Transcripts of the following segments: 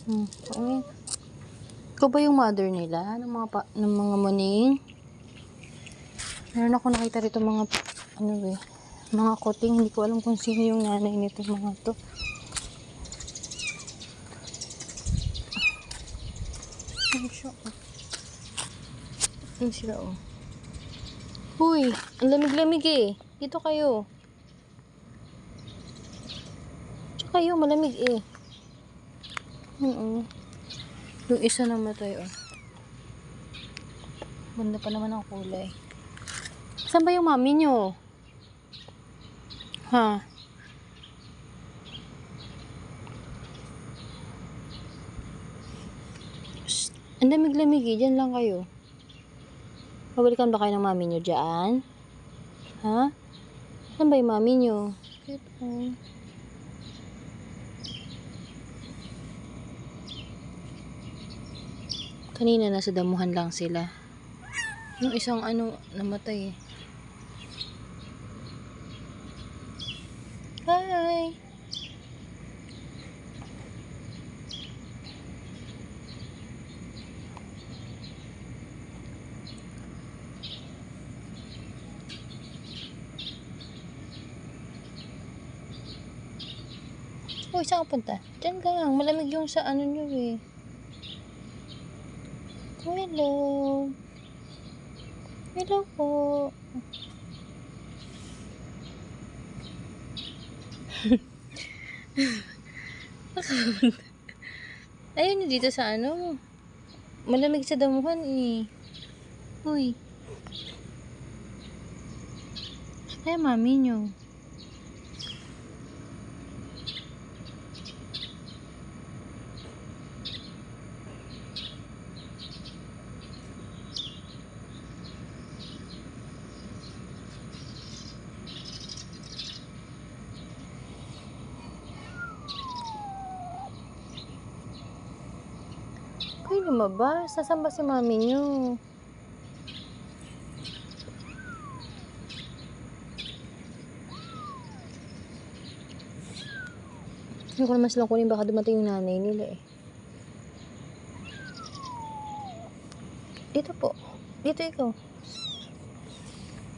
Okay. Ikaw ba yung mother nila? Ng mga muning? Meron ako nakita rito mga, mga kuting. Hindi ko alam kung sino yung nanay nito mga to. Ano sila, oh. Uy, ang lamig-lamig eh. Dito kayo. Tsaka kayo, malamig eh. Yung isa namatay, oh. Ganda pa naman ang kulay. Saan ba yung mami nyo? Ha? Shh. Ang lamig-lamig eh. Diyan lang kayo. Pabalikan ba kayo ng mami nyo dyan? Ha? Saan ba yung mami nyo? Ito. Kanina nasa damuhan lang sila. Yung isang namatay eh. Hi! Uy, saan ka punta? Diyan lang. Malamig yung sa nyo eh. Hello. Hello po. Ayun nyo dito sa malamig sa damuhan eh. Uy. Ay, mami nyo. Kayo lumabas. Nasaan ba si mami nyo? Hindi ko naman silang kunin. Baka dumating yung nanay nila eh. Dito po. Dito ikaw.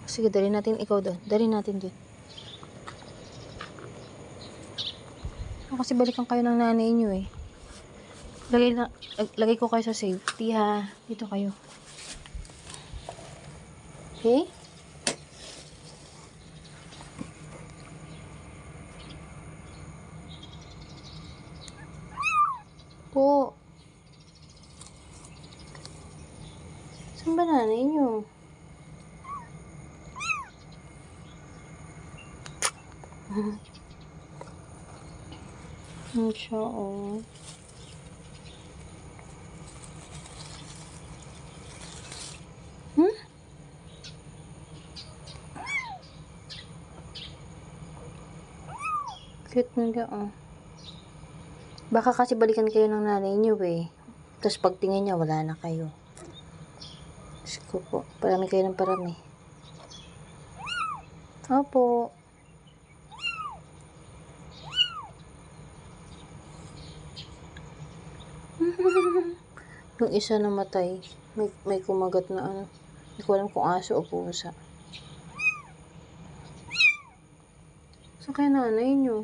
Sige, dali natin ikaw doon. Dali natin doon. Kasi balikan kayo ng nanay nyo eh. Lagay ko kayo sa safety ha. Dito kayo. Okay? Po. Saan ba nanay nyo? Ang siya oh. Cute nila oh. Baka kasi balikan kayo ng nanay nyo eh. Tapos pagtingin niya, wala na kayo. Diyos ko po. Parami kayo ng parami. Opo. Yung isa namatay. May kumagat na Hindi ko alam kung aso o pusa. So kaya nanay nyo.